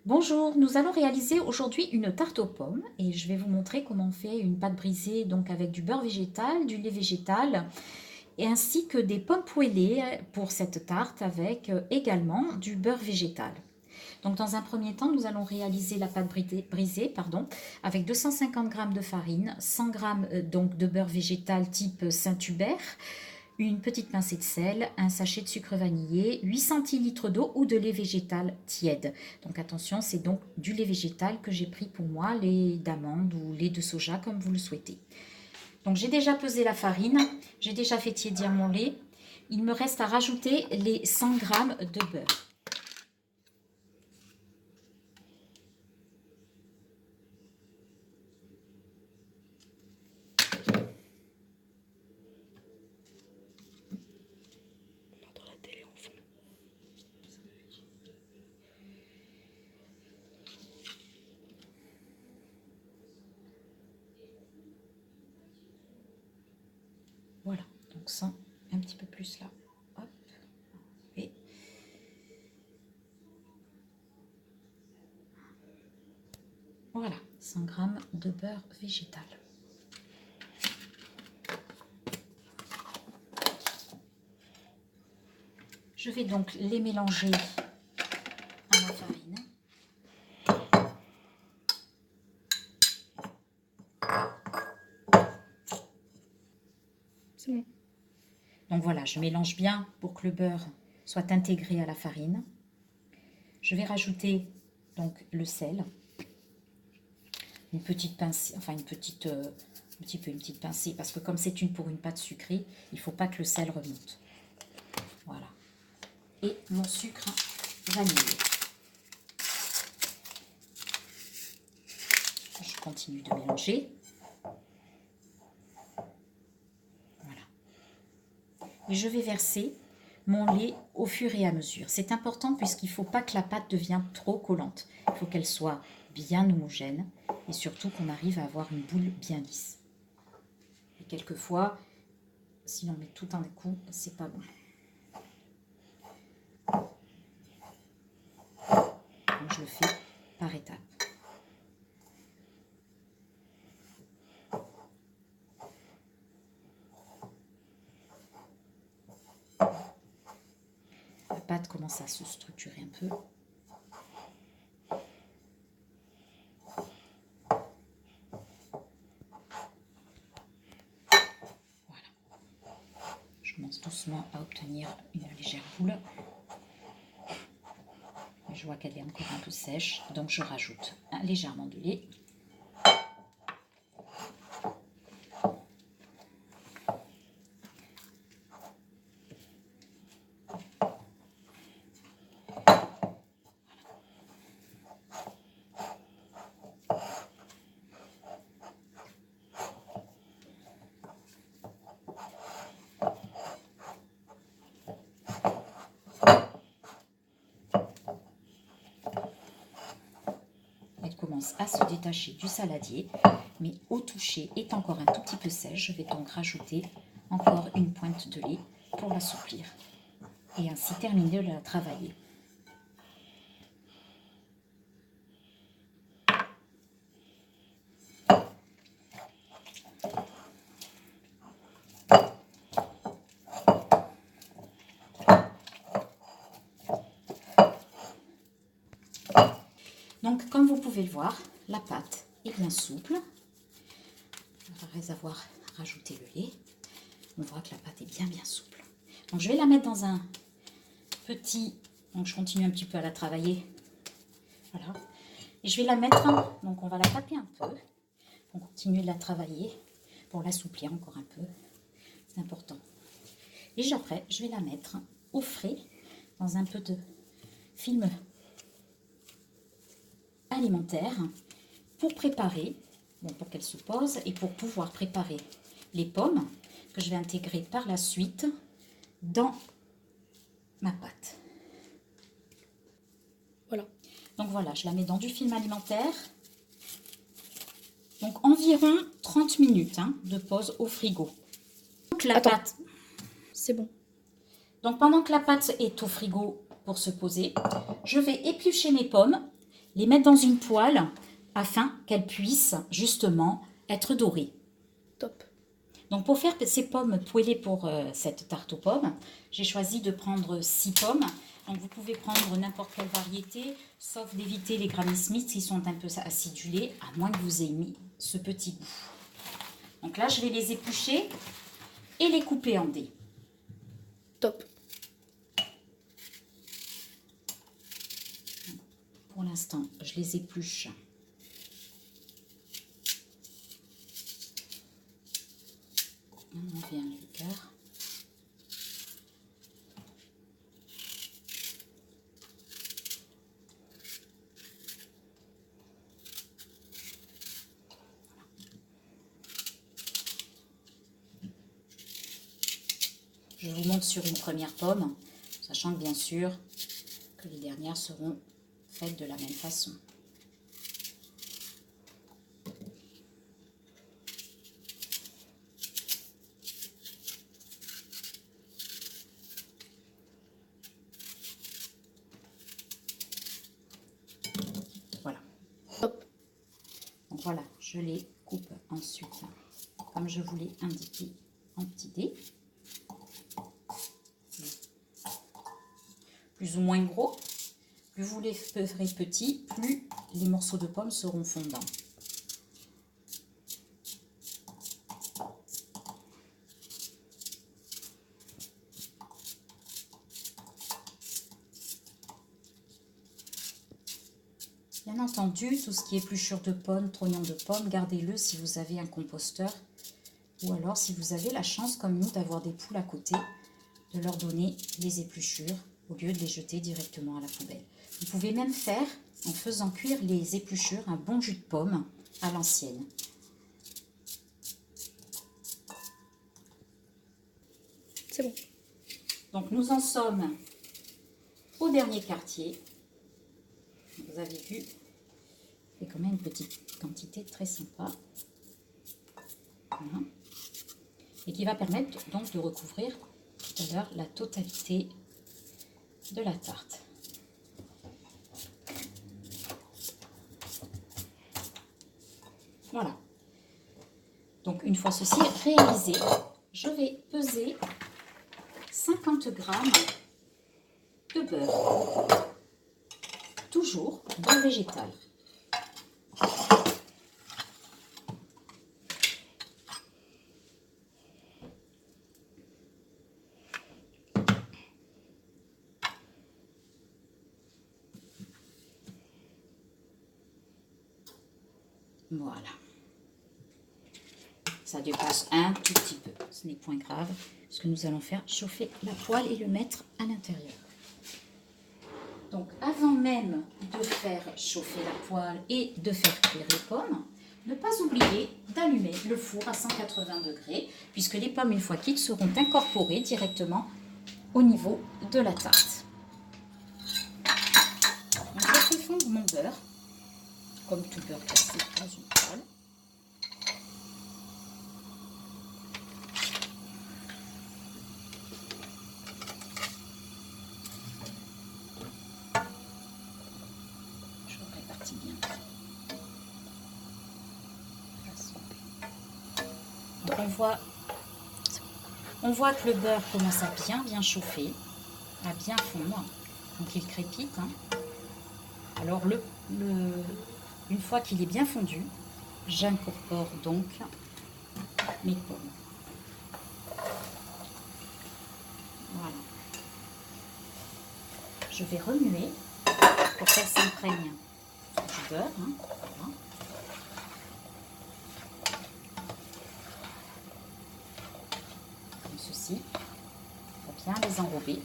Bonjour, nous allons réaliser aujourd'hui une tarte aux pommes et je vais vous montrer comment on fait une pâte brisée donc avec du beurre végétal, du lait végétal et ainsi que des pommes poêlées pour cette tarte avec également du beurre végétal. Donc dans un premier temps, nous allons réaliser la pâte brisée avec 250 g de farine, 100 g donc de beurre végétal type Saint-Hubert, une petite pincée de sel, un sachet de sucre vanillé, 8 centilitres d'eau ou de lait végétal tiède. Donc attention, c'est donc du lait végétal que j'ai pris pour moi, lait d'amande ou lait de soja comme vous le souhaitez. Donc j'ai déjà pesé la farine, j'ai déjà fait tiédir mon lait. Il me reste à rajouter les 100 g de beurre. Voilà, donc ça, un petit peu plus là. Hop. Et voilà, 100 g de beurre végétal. Je vais donc les mélanger à la farine. C'est bon. Donc voilà, je mélange bien pour que le beurre soit intégré à la farine. Je vais rajouter donc le sel, une petite pincée, enfin une petite pincée, parce que comme c'est pour une pâte sucrée, il ne faut pas que le sel remonte. Voilà. Et mon sucre vanillé. Je continue de mélanger. Voilà. Et je vais verser mon lait au fur et à mesure. C'est important puisqu'il ne faut pas que la pâte devienne trop collante. Il faut qu'elle soit bien homogène et surtout qu'on arrive à avoir une boule bien lisse. Et quelquefois, si l'on met tout d'un coup, c'est pas bon. Donc je le fais par étapes. La pâte commence à se structurer un peu. Voilà. Je commence doucement à obtenir une légère boule. Je vois qu'elle est encore un peu sèche, donc je rajoute légèrement de lait. Elle commence à se détacher du saladier, mais au toucher est encore un tout petit peu sèche. Je vais donc rajouter encore une pointe de lait pour l'assouplir et ainsi terminer de la travailler. Donc, comme vous pouvez le voir, la pâte est bien souple. Après avoir rajouté le lait, on voit que la pâte est bien souple. Donc, je vais la mettre dans un petit... Donc, je continue un petit peu à la travailler. Voilà. Et je vais la mettre... Donc, on va la taper un peu. On continue de la travailler pour l'assouplir encore un peu. C'est important. Et après, je vais la mettre au frais dans un peu de film alimentaire pour préparer, pour qu'elle se pose et pour pouvoir préparer les pommes que je vais intégrer par la suite dans ma pâte. Voilà. Donc voilà, je la mets dans du film alimentaire. Donc environ 30 minutes de pause au frigo. Donc la pâte, c'est bon. Donc pendant que la pâte est au frigo pour se poser, je vais éplucher mes pommes les mettre dans une poêle afin qu'elles puissent justement être dorées. Top. Donc pour faire ces pommes poêlées pour cette tarte aux pommes, j'ai choisi de prendre 6 pommes. Donc vous pouvez prendre n'importe quelle variété, sauf d'éviter les Granny Smith qui sont un peu acidulés, à moins que vous ayez mis ce petit goût. Donc là, je vais les éplucher et les couper en dés. Top. Pour l'instant, je les épluche. On enlève le cœur. Je vous montre sur une première pomme, sachant que bien sûr que les dernières seront faites de la même façon. Voilà. Hop. Donc voilà, je les coupe ensuite, comme je vous l'ai indiqué, en petits dés. Plus ou moins gros. Plus vous les ferez petits, plus les morceaux de pommes seront fondants. Bien entendu, tout ce qui est épluchure de pommes, trognon de pommes, gardez-le si vous avez un composteur ou alors si vous avez la chance, comme nous, d'avoir des poules à côté, de leur donner les épluchures au lieu de les jeter directement à la poubelle. Vous pouvez même faire, en faisant cuire les épluchures, un bon jus de pomme à l'ancienne. C'est bon. Donc nous en sommes au dernier quartier. Vous avez vu, c'est quand même une petite quantité très sympa. Voilà. Et qui va permettre donc de recouvrir tout à l'heure la totalité de la tarte. Voilà. Donc une fois ceci réalisé, je vais peser 50 g de beurre. Toujours beurre végétal. Voilà. Ça dépasse un tout petit peu. Ce n'est point grave, parce que nous allons faire chauffer la poêle et le mettre à l'intérieur. Donc, avant même de faire chauffer la poêle et de faire cuire les pommes, ne pas oublier d'allumer le four à 180 degrés, puisque les pommes, une fois cuites, seront incorporées directement au niveau de la tarte. Donc, je fais fondre mon beurre, comme tout beurre classique dans une poêle. Je répartis bien. Donc on voit que le beurre commence à bien chauffer, à bien fondre. Donc il crépite. Hein. Alors une fois qu'il est bien fondu, j'incorpore donc mes pommes. Voilà. Je vais remuer pour qu'elles s'imprègnent du beurre. Hein. Voilà. Comme ceci. Il faut bien les enrober.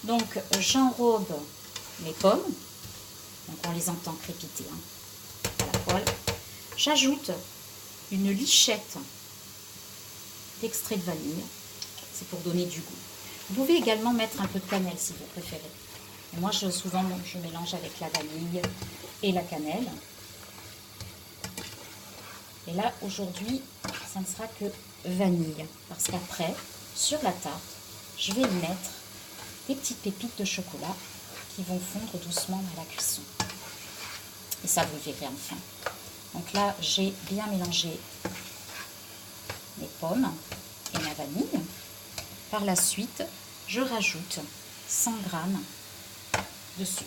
Donc j'enrobe mes pommes, donc on les entend crépiter hein, à la poêle. J'ajoute une lichette d'extrait de vanille, c'est pour donner du goût. Vous pouvez également mettre un peu de cannelle si vous préférez. Et moi souvent je mélange avec la vanille et la cannelle. Et là aujourd'hui ça ne sera que vanille. Parce qu'après, sur la tarte, je vais mettre des petites pépites de chocolat qui vont fondre doucement à la cuisson. Et ça, vous le verrez enfin. Donc là, j'ai bien mélangé mes pommes et ma vanille. Par la suite, je rajoute 100 g de sucre.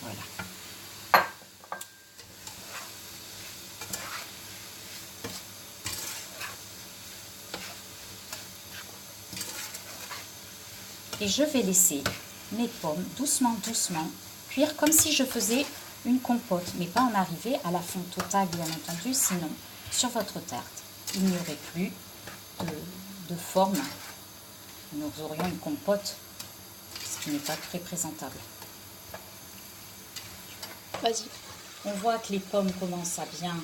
Voilà. Et je vais laisser mes pommes doucement cuire comme si je faisais une compote, mais pas en arriver à la fonte totale, bien entendu, sinon sur votre tarte, il n'y aurait plus de forme. Nous aurions une compote, ce qui n'est pas très présentable. Vas-y. On voit que les pommes commencent à bien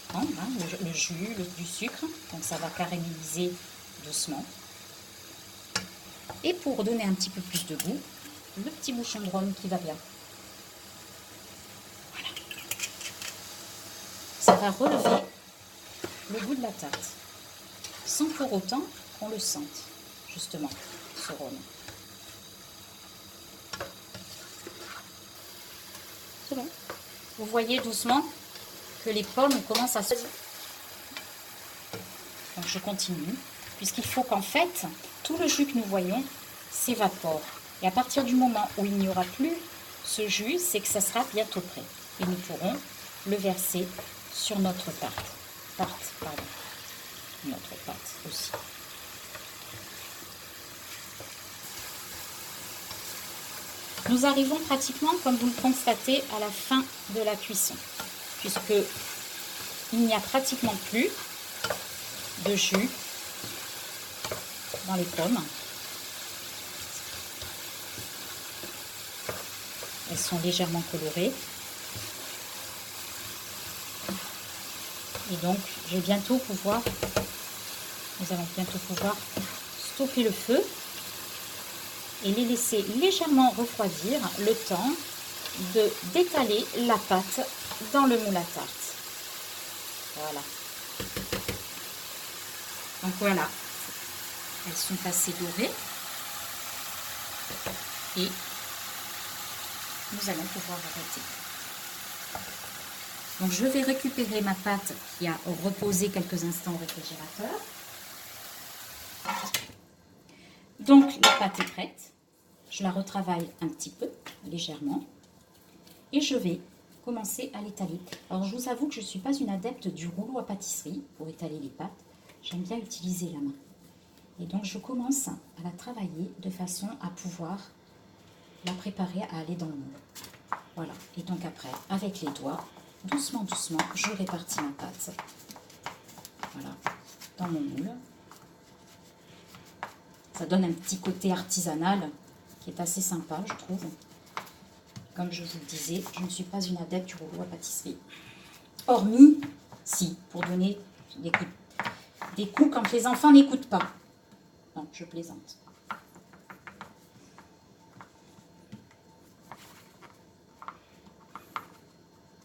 prendre, hein, le jus, du sucre, donc ça va caraméliser doucement. Et pour donner un petit peu plus de goût, le petit bouchon de rhum qui va bien. Voilà. Ça va relever le goût de la tarte, sans pour autant qu'on le sente, justement, ce rhum. C'est bon. Vous voyez doucement que les pommes commencent à se... Donc je continue, puisqu'il faut qu'en fait, tout le jus que nous voyons s'évapore. Et à partir du moment où il n'y aura plus ce jus, c'est que ça sera bientôt prêt. Et nous pourrons le verser sur notre tarte. Notre pâte aussi. Nous arrivons pratiquement, comme vous le constatez, à la fin de la cuisson, puisque il n'y a pratiquement plus de jus dans les pommes. Elles sont légèrement colorées. Et donc, nous allons bientôt pouvoir stopper le feu et les laisser légèrement refroidir le temps d'étaler la pâte dans le moule à tarte. Voilà. Donc voilà, elles sont assez dorées et nous allons pouvoir arrêter. Donc je vais récupérer ma pâte qui a reposé quelques instants au réfrigérateur. Donc la pâte est prête. Je la retravaille un petit peu, légèrement. Et je vais commencer à l'étaler. Alors je vous avoue que je ne suis pas une adepte du rouleau à pâtisserie pour étaler les pâtes. J'aime bien utiliser la main. Et donc je commence à la travailler de façon à pouvoir la préparer à aller dans le moule. Voilà. Et donc après, avec les doigts, doucement, je répartis ma pâte. Voilà, dans mon moule. Ça donne un petit côté artisanal qui est assez sympa, je trouve. Comme je vous le disais, je ne suis pas une adepte du rouleau à pâtisserie. Hormis, si, pour donner des coups quand les enfants n'écoutent pas. Non, je plaisante.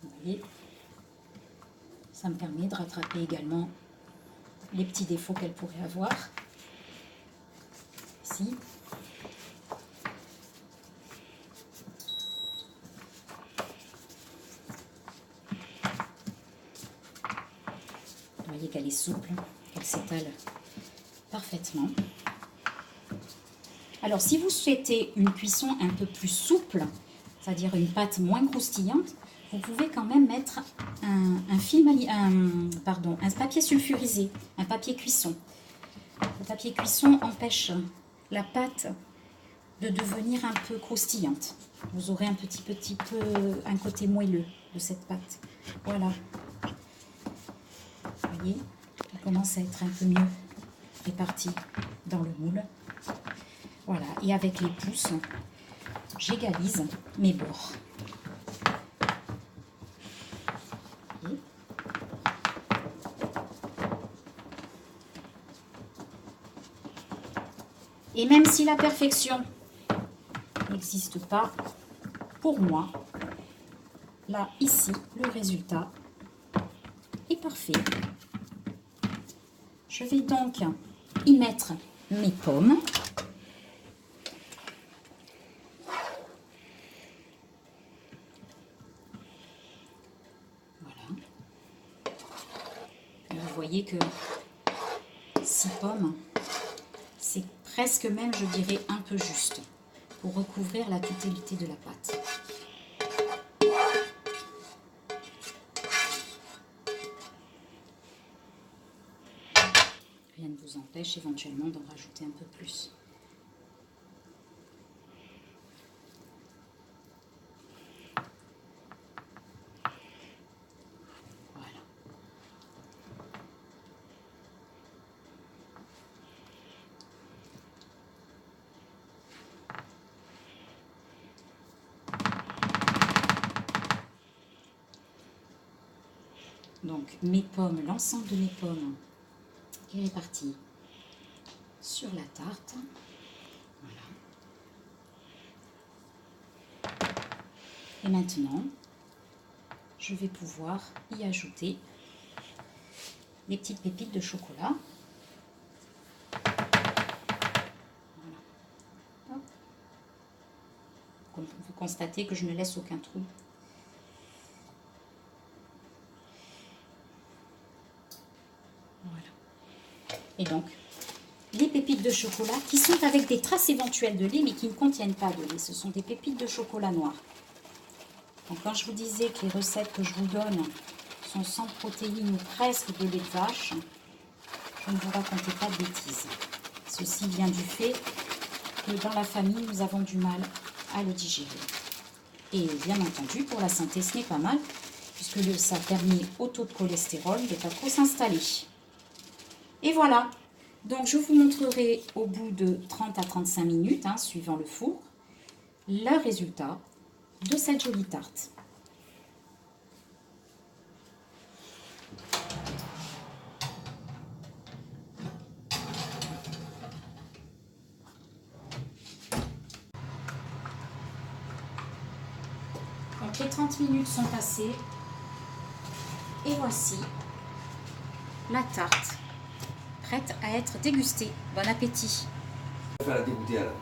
Vous voyez, ça me permet de rattraper également les petits défauts qu'elle pourrait avoir. Ici. Vous voyez qu'elle est souple, qu'elle s'étale parfaitement. Alors, si vous souhaitez une cuisson un peu plus souple, c'est-à-dire une pâte moins croustillante, vous pouvez quand même mettre un papier sulfurisé, un papier cuisson. Le papier cuisson empêche la pâte de devenir un peu croustillante. Vous aurez un petit peu un côté moelleux de cette pâte. Voilà. Vous voyez, elle commence à être un peu mieux répartie dans le moule. Voilà, et avec les pouces, j'égalise mes bords. Et même si la perfection n'existe pas, pour moi, là, ici, le résultat parfait. Je vais donc y mettre mes pommes. Voilà. Et vous voyez que 6 pommes, c'est presque même, je dirais, un peu juste pour recouvrir la totalité de la pâte. Rien ne vous empêche éventuellement d'en rajouter un peu plus. Voilà. Donc mes pommes, l'ensemble de mes pommes est réparti sur la tarte. Voilà. Et maintenant, je vais pouvoir y ajouter les petites pépites de chocolat. Voilà. Hop. Comme vous constatez que je ne laisse aucun trou. Voilà. Et donc, les pépites de chocolat qui sont avec des traces éventuelles de lait mais qui ne contiennent pas de lait. Ce sont des pépites de chocolat noir. Donc quand je vous disais que les recettes que je vous donne sont sans protéines ou presque de lait de vache, je ne vous racontais pas de bêtises. Ceci vient du fait que dans la famille, nous avons du mal à le digérer. Et bien entendu, pour la santé, ce n'est pas mal, puisque ça permet au taux de cholestérol de ne pas trop s'installer. Et voilà. Donc je vous montrerai au bout de 30 à 35 minutes, suivant le four, le résultat de cette jolie tarte. Donc les 30 minutes sont passées et voici la tarte prête à être dégustée. Bon appétit! Je vais faire la dégoûter alors.